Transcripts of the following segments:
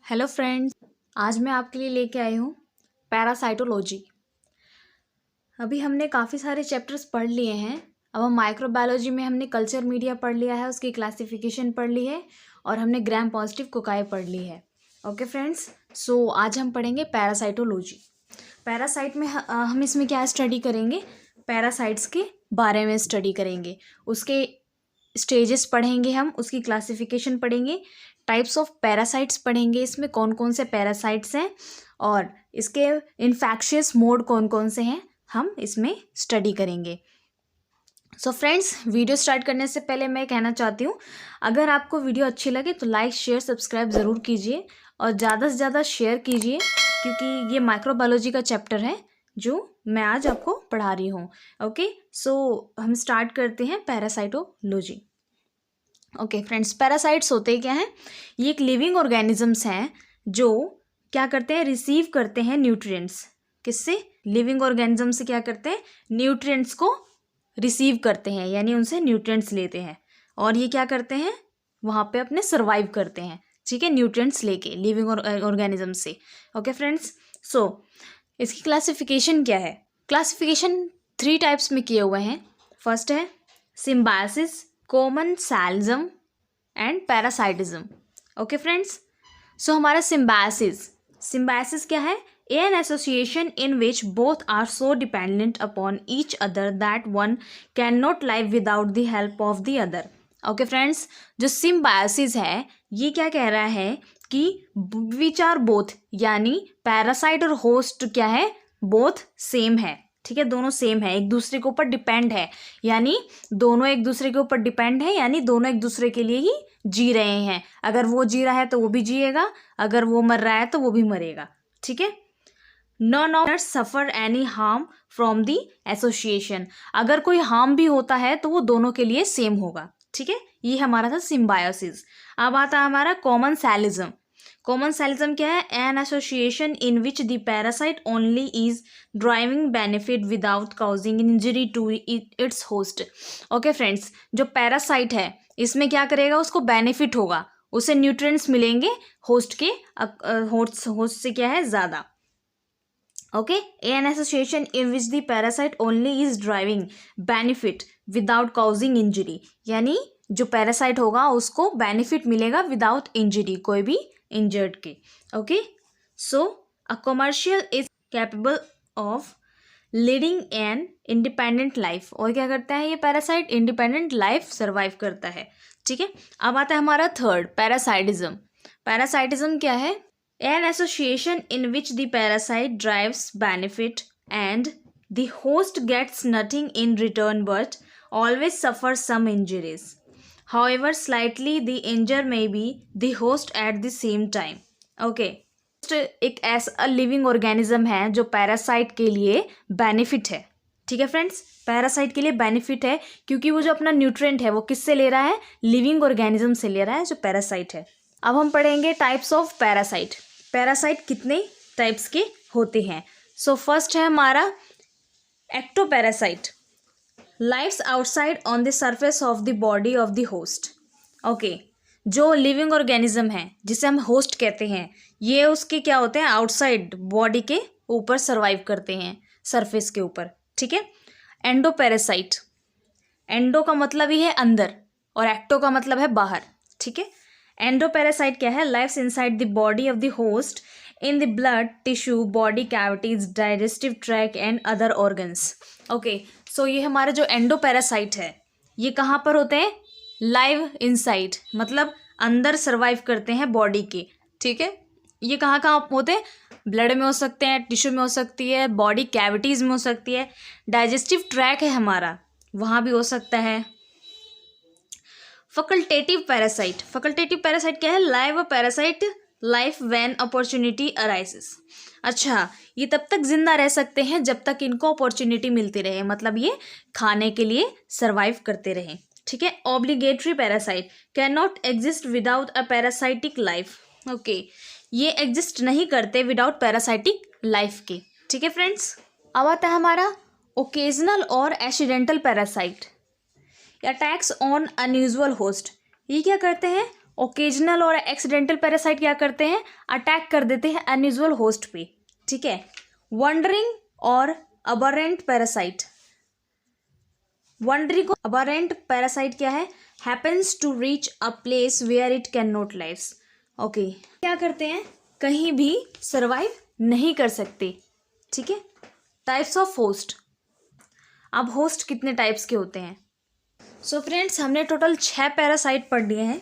Hello friends, आज मैं आपके लिए लेके आई हूँ पैरासाइटोलॉजी। अभी हमने काफ़ी सारे चैप्टर्स पढ़ लिए हैं। अब हम माइक्रोबायोलॉजी में हमने कल्चर मीडिया पढ़ लिया है, उसकी क्लासिफिकेशन पढ़ ली है और हमने ग्राम पॉजिटिव कोकाई पढ़ ली है। ओके फ्रेंड्स, सो आज हम पढ़ेंगे पैरासाइटोलॉजी। पैरासाइट में हम इसमें क्या स्टडी करेंगे? पैरासाइट्स के बारे में स्टडी करेंगे, उसके स्टेजेस पढ़ेंगे, हम उसकी क्लासिफिकेशन पढ़ेंगे, टाइप्स ऑफ पैरासाइट्स पढ़ेंगे, इसमें कौन कौन से पैरासाइट्स हैं और इसके इन्फेक्शियस मोड कौन कौन से हैं, हम इसमें स्टडी करेंगे। सो फ्रेंड्स, वीडियो स्टार्ट करने से पहले मैं कहना चाहती हूँ, अगर आपको वीडियो अच्छी लगे तो लाइक शेयर सब्सक्राइब ज़रूर कीजिए और ज़्यादा से ज़्यादा शेयर कीजिए, क्योंकि ये माइक्रोबायोलॉजी का चैप्टर है जो मैं आज आपको पढ़ा रही हूँ। ओके, सो हम स्टार्ट करते हैं पैरासाइटोलॉजी। ओके फ्रेंड्स, पैरासाइट्स होते क्या हैं? ये एक लिविंग ऑर्गेनिजम्स हैं जो क्या करते हैं? रिसीव करते हैं न्यूट्रिएंट्स। किससे? लिविंग ऑर्गेनिज्म से क्या करते हैं? न्यूट्रिएंट्स को रिसीव करते हैं, यानी उनसे न्यूट्रिएंट्स लेते हैं और ये क्या करते हैं? वहाँ पे अपने सर्वाइव करते हैं, ठीक है, न्यूट्रिएंट्स लेके लिविंग ऑर्गेनिज्म से। ओके फ्रेंड्स, सो इसकी क्लासिफिकेशन क्या है? क्लासिफिकेशन 3 टाइप्स में किए हुए हैं। फर्स्ट है symbiosis, commensalism and parasitism. Okay friends, so हमारा सिम्बायोसिस क्या है? An association in which both are so dependent upon each other that one can not live without the help of the other. Okay friends, जो symbiosis है ये क्या कह रहा है कि विच आर बोथ, यानी पैरासाइट और होस्ट क्या है? बोथ सेम है, ठीक है, दोनों सेम है, एक दूसरे के ऊपर डिपेंड है, यानी दोनों एक दूसरे के ऊपर डिपेंड है, यानी दोनों एक दूसरे के लिए ही जी रहे हैं। अगर वो जी रहा है तो वो भी जिएगा, अगर वो मर रहा है तो वो भी मरेगा, ठीक है। None of suffer any harm from the association, अगर कोई हार्म भी होता है तो वो दोनों के लिए सेम होगा, ठीक है। ये हमारा था सिम्बायोसिस। अब आता है हमारा कॉमेंसैलिज्म। कॉमेंसैलिज्म क्या है? An association in which the parasite only is driving benefit without causing injury to its host. Okay friends, जो पैरासाइट है इसमें क्या करेगा? उसको बेनिफिट होगा, उसे न्यूट्रिएंट्स मिलेंगे होस्ट के होस्ट से क्या है? ज़्यादा। Okay, N association in which the parasite only is driving benefit without causing injury, यानी जो पैरासाइट होगा उसको बेनिफिट मिलेगा विदाउट इंजरी, कोई भी इंजर्ड के। Okay, so a commercial is capable of leading an independent life, और क्या करता है ये पैरासाइट? इंडिपेंडेंट लाइफ सर्वाइव करता है, ठीक है। अब आता है हमारा थर्ड, पैरासाइटिज्म। पैरासाइटिज्म क्या है? An association in which the parasite drives benefit and the host gets nothing in return but always suffer some injuries, however slightly the injury may be the host at the same time. Okay, एक ऐसा living organism है जो parasite के लिए benefit है, ठीक है friends, parasite के लिए बेनिफिट है क्योंकि वो जो अपना न्यूट्रिएंट है वो किससे ले रहा है? लिविंग ऑर्गेनिज्म से ले रहा है, जो पैरासाइट है। अब हम पढ़ेंगे टाइप्स ऑफ पैरासाइट। पैरासाइट कितने टाइप्स के होते हैं? सो फर्स्ट है हमारा ectoparasite, lives outside on the surface of the body of the host. Okay, जो लिविंग ऑर्गेनिज्म है जिसे हम होस्ट कहते हैं, ये उसके क्या होते हैं? आउटसाइड बॉडी के ऊपर सर्वाइव करते हैं, सरफेस के ऊपर, ठीक है। एंडोपैरासाइट, एंडो का मतलब ही है अंदर और एक्टो का मतलब है बाहर, ठीक है। एंडोपैरासाइट क्या है? Lives inside the body of the host in the blood tissue, body cavities, digestive tract and other organs. Okay, so ये हमारा जो एंडोपैरासाइट है ये कहाँ पर होते हैं? लाइव इनसाइड, मतलब अंदर सर्वाइव करते हैं बॉडी के, ठीक है। ये कहाँ कहाँ होते हैं? ब्लड में हो सकते हैं, टिश्यू में हो सकती है, बॉडी कैविटीज़ में हो सकती है, डाइजेस्टिव ट्रैक है हमारा वहाँ भी हो सकता है। फैकल्टेटिव पैरासाइट, फैकल्टेटिव पैरासाइट क्या है? Live parasite life when opportunity arises. अच्छा, ये तब तक जिंदा रह सकते हैं जब तक इनको अपॉर्चुनिटी मिलती रहे, मतलब ये खाने के लिए सर्वाइव करते रहें, ठीक है। Obligatory parasite can not exist without a parasitic life. Okay, ये एग्जिस्ट नहीं करते विदाउट पैरासाइटिक लाइफ के, ठीक है फ्रेंड्स। अब आता है हमारा ओकेजनल और accidental parasite, attacks on unusual host. ये क्या करते हैं? ओकेजनल और एक्सीडेंटल पैरासाइट क्या करते हैं, अटैक कर देते हैं अनयूजुअल होस्ट पे, ठीक है। वंडरिंग और aberrant parasite, wandering aberrant parasite क्या है, happens to reach a place where it can not lives, okay, क्या करते हैं, कहीं भी सर्वाइव नहीं कर सकते, ठीक है। टाइप्स ऑफ होस्ट, अब होस्ट कितने टाइप्स के होते हैं। सो फ्रेंड्स, हमने टोटल 6 पैरासाइट पढ़ लिए हैं।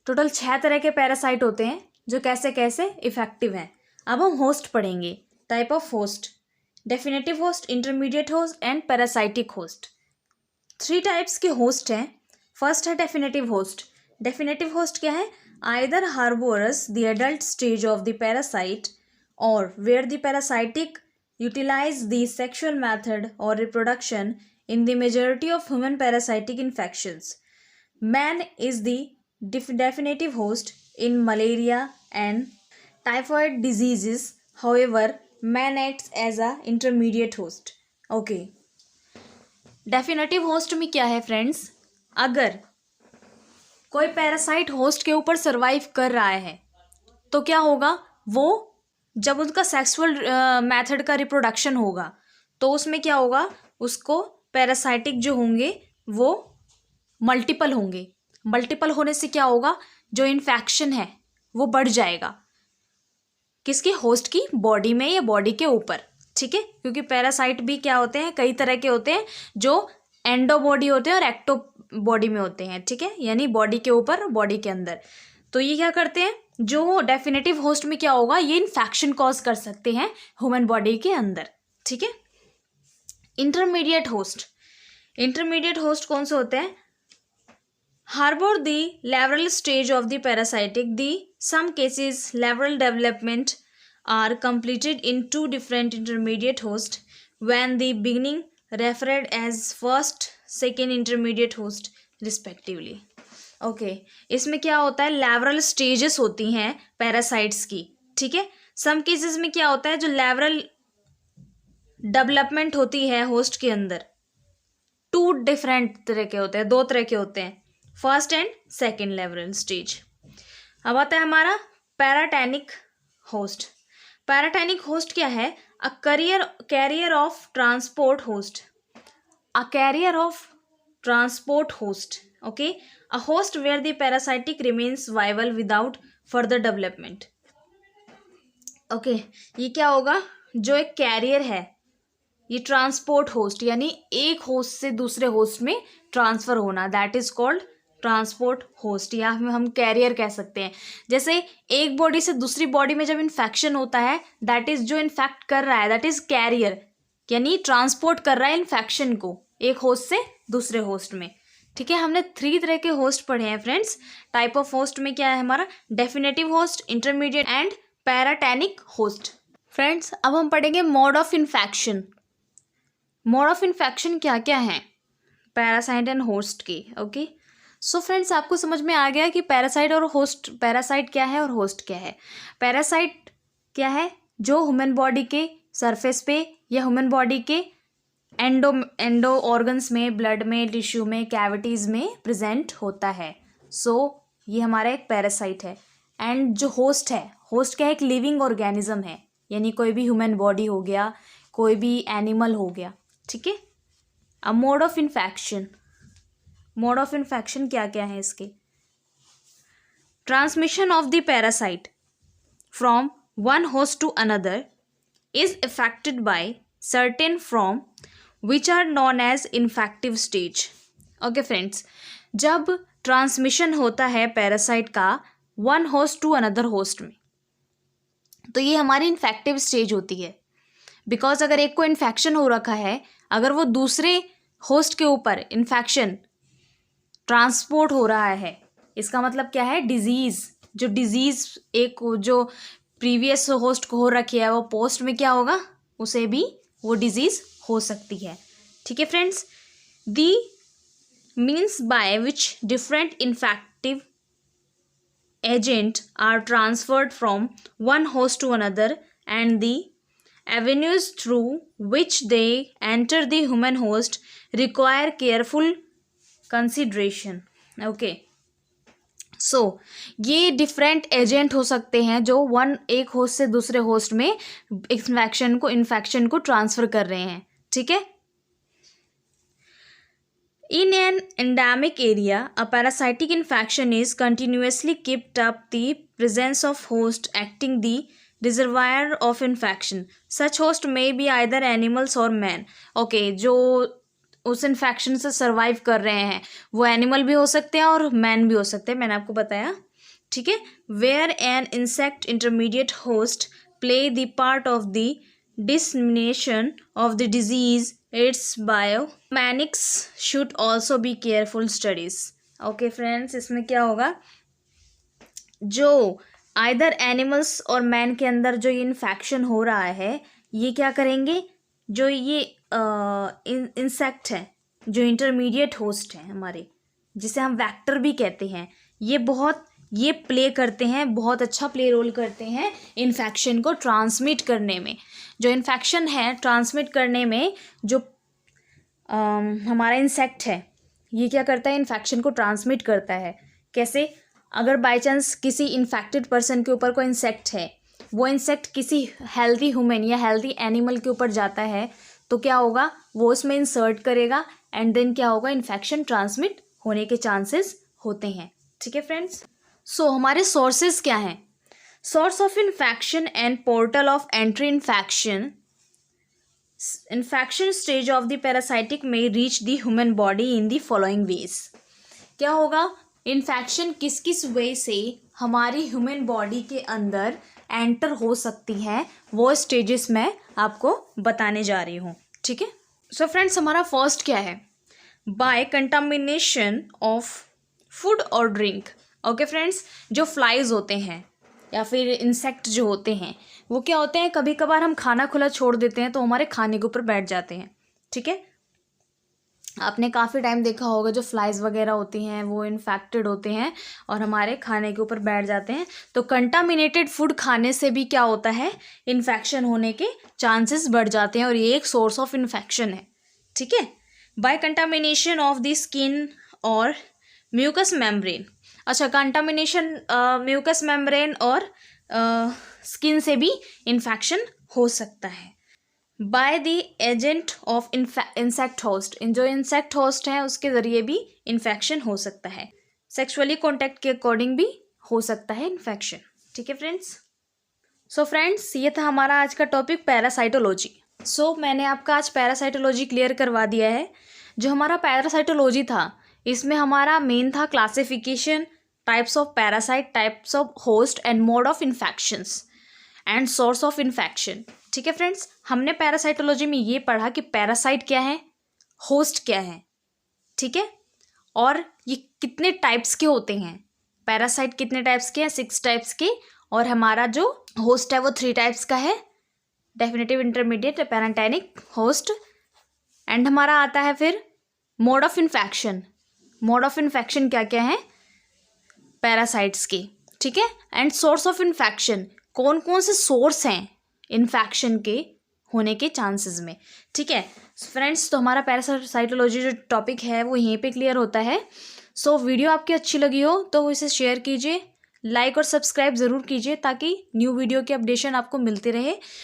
टोटल 6 तरह के पैरासाइट होते हैं जो कैसे कैसे इफेक्टिव हैं। अब हम होस्ट पढ़ेंगे, type of host, definitive host, intermediate host and parasitic host. 3 types के होस्ट हैं। फर्स्ट है डेफिनेटिव होस्ट। डेफिनेटिव होस्ट क्या है, either harbours the adult stage of the parasite और where the parasitic utilise the sexual method और reproduction in the majority of human parasitic infections. Man is the definitive host in malaria and typhoid diseases. However, man acts as a intermediate host. Okay. Definitive host में क्या है friends, अगर कोई parasite host के ऊपर survive कर रहा है तो क्या होगा, वो जब उनका सेक्सुअल मेथड का रिप्रोडक्शन होगा तो उसमें क्या होगा, उसको पैरासाइटिक जो होंगे वो मल्टीपल होंगे। मल्टीपल होने से क्या होगा, जो इन्फेक्शन है वो बढ़ जाएगा, किसकी, होस्ट की बॉडी में या बॉडी के ऊपर, ठीक है। क्योंकि पैरासाइट भी क्या होते हैं, कई तरह के होते हैं, जो एंडो बॉडी होते हैं और एक्टो बॉडी में होते हैं, ठीक है, यानी बॉडी के ऊपर बॉडी के अंदर। तो ये क्या करते हैं, जो डेफिनेटिव होस्ट में क्या होगा, ये इन्फेक्शन कॉज कर सकते हैं ह्यूमन बॉडी के अंदर, ठीक है। इंटरमीडिएट होस्ट, इंटरमीडिएट होस्ट कौन से होते हैं, harbour the larval stage of the parasitic, the some cases larval development are completed in 2 different intermediate host when the beginning referred as first second intermediate host respectively, okay. इसमें क्या होता है, लेवरल stages होती हैं पैरासाइट्स की, ठीक है। Some cases में क्या होता है, जो लेवरल डेवलपमेंट होती है होस्ट के अंदर, 2 डिफरेंट तरह के होते हैं, 2 तरह के होते हैं, फर्स्ट एंड सेकेंड लेवरल स्टेज। अब आता है हमारा पैराटैनिक होस्ट। पैराटैनिक होस्ट क्या है, a carrier of transport host, a carrier of transport host, okay, a host where the parasitic remains viable without further development, okay. ये क्या होगा, जो एक कैरियर है, ये ट्रांसपोर्ट होस्ट, यानी एक होस्ट से दूसरे होस्ट में ट्रांसफर होना, that is called transport host, या हम कैरियर कह सकते हैं। जैसे एक बॉडी से दूसरी बॉडी में जब इन्फेक्शन होता है, दैट इज जो इन्फेक्ट कर रहा है, दैट इज कैरियर, यानी ट्रांसपोर्ट कर रहा है इन्फेक्शन को एक होस्ट से दूसरे होस्ट में, ठीक है। हमने 3 तरह के होस्ट पढ़े हैं फ्रेंड्स। टाइप ऑफ होस्ट में क्या है हमारा, definitive host, intermediate and paratenic host. Friends, अब हम पढ़ेंगे mode of infection. Mode of infection क्या क्या है पैरासाइट एंड होस्ट के, ओके। सो फ्रेंड्स, आपको समझ में आ गया कि पैरासाइट और होस्ट, पैरासाइट क्या है और होस्ट क्या है। पैरासाइट क्या है, जो ह्यूमन बॉडी के सरफेस पे या ह्यूमन बॉडी के एंडो ऑर्गन्स में, ब्लड में, टिश्यू में, कैविटीज में प्रेजेंट होता है। सो ये हमारा एक पैरासाइट है। एंड जो होस्ट है, होस्ट क्या है, एक लिविंग ऑर्गेनिज्म है, यानी कोई भी ह्यूमन बॉडी हो गया, कोई भी एनिमल हो गया, ठीक है। अब mode of infection, mode of infection क्या क्या है इसके, transmission of the parasite from one host to another is effected by certain from which are known as infective stage, okay friends. जब ट्रांसमिशन होता है पैरासाइट का one host to another host में, तो ये हमारी इन्फेक्टिव स्टेज होती है। बिकॉज अगर एक को इन्फेक्शन हो रखा है, अगर वो दूसरे होस्ट के ऊपर इन्फेक्शन ट्रांसपोर्ट हो रहा है, इसका मतलब क्या है, डिजीज, जो डिजीज एक जो प्रीवियस होस्ट को हो रखी है, वो पोस्ट में क्या होगा, उसे भी वो डिजीज हो सकती है, ठीक है friends. The means by which different infective agent are transferred from one host to another and the avenues through which they enter the human host require careful consideration, okay. ये डिफरेंट एजेंट हो सकते हैं जो एक host से दूसरे host में infection को ट्रांसफर कर रहे हैं, ठीक है। In an endemic area, a parasitic infection is continuously kept up the presence of host acting the reservoir of infection. Such host may be either animals or man. Okay, जो उस infection से survive कर रहे हैं वो animal भी हो सकते हैं और मैन भी हो सकते हैं, मैंने आपको बताया, ठीक है। Where an insect intermediate host play the part of the dissemination of the disease, its biomechanics should also be careful studies. Okay friends, इसमें क्या होगा, जो आइदर एनिमल्स और मैन के अंदर जो ये इन्फेक्शन हो रहा है ये क्या करेंगे, जो ये इंसेक्ट है, जो इंटरमीडिएट होस्ट है हमारे, जिसे हम वेक्टर भी कहते हैं, ये प्ले करते हैं, बहुत अच्छा प्ले रोल करते हैं इन्फेक्शन को ट्रांसमिट करने में। जो इन्फेक्शन है ट्रांसमिट करने में जो हमारा इंसेक्ट है ये क्या करता है, इन्फेक्शन को ट्रांसमिट करता है। कैसे, अगर बाय चांस किसी इन्फेक्टेड पर्सन के ऊपर कोई इंसेक्ट है, वो इंसेक्ट किसी हेल्दी ह्यूमन या हेल्दी एनिमल के ऊपर जाता है तो क्या होगा, वो उसमें इंसर्ट करेगा एंड देन क्या होगा, इन्फेक्शन ट्रांसमिट होने के चांसेस होते हैं, ठीक है फ्रेंड्स। हमारे सोर्सेज क्या हैं, source of infection and portal of entry infection stage of the parasitic में reach the human body in the following ways. क्या होगा, इन्फेक्शन किस किस वे से हमारी ह्यूमन बॉडी के अंदर एंटर हो सकती है, वो स्टेजेस मैं आपको बताने जा रही हूँ, ठीक है। सो फ्रेंड्स, हमारा फर्स्ट क्या है, बाय कंटामिनेशन ऑफ फूड और ड्रिंक। ओके फ्रेंड्स, जो फ्लाइज होते हैं या फिर इंसेक्ट जो होते हैं वो क्या होते हैं, कभी कभार हम खाना खुला छोड़ देते हैं तो हमारे खाने के ऊपर बैठ जाते हैं, ठीक है। आपने काफ़ी टाइम देखा होगा जो फ्लाइज वगैरह होती हैं वो इन्फेक्टेड होते हैं और हमारे खाने के ऊपर बैठ जाते हैं। तो कंटामिनेटेड फूड खाने से भी क्या होता है, इन्फेक्शन होने के चांसेस बढ़ जाते हैं और ये एक सोर्स ऑफ इन्फेक्शन है, ठीक है। By contamination of the skin और म्यूकस मेम्ब्रेन। अच्छा, कंटामिनेशन म्यूकस मेम्ब्रेन और स्किन से भी इन्फेक्शन हो सकता है। By the agent of insect host, जो इंसेक्ट होस्ट है उसके ज़रिए भी इन्फेक्शन हो सकता है। सेक्सुअली कॉन्टैक्ट के अकॉर्डिंग भी हो सकता है इन्फेक्शन, ठीक है फ्रेंड्स। सो फ्रेंड्स, ये था हमारा आज का टॉपिक पैरासाइटोलॉजी। मैंने आपका आज पैरासाइटोलॉजी क्लियर करवा दिया है। जो हमारा पैरासाइटोलॉजी था इसमें हमारा मेन था classification, types of parasite, types of host and mode of infections and source of infection, ठीक है फ्रेंड्स। हमने पैरासाइटोलॉजी में ये पढ़ा कि पैरासाइट क्या है, होस्ट क्या है, ठीक है, और ये कितने टाइप्स के होते हैं। पैरासाइट कितने टाइप्स के हैं, 6 टाइप्स के, और हमारा जो होस्ट है वो 3 टाइप्स का है, डेफिनेटिव, इंटरमीडिएट, पैरेंटाइनिक होस्ट। एंड हमारा आता है फिर mode of infection. Mode of infection क्या क्या है पैरासाइट्स के, ठीक है। एंड सोर्स ऑफ इन्फेक्शन, कौन कौन से सोर्स हैं इन्फेक्शन के होने के चांसेस में, ठीक है फ्रेंड्स। तो हमारा पैरासाइटोलॉजी जो टॉपिक है वो यहीं पे क्लियर होता है। वीडियो आपकी अच्छी लगी हो तो इसे शेयर कीजिए, लाइक और सब्सक्राइब ज़रूर कीजिए ताकि न्यू वीडियो की अपडेशन आपको मिलती रहे।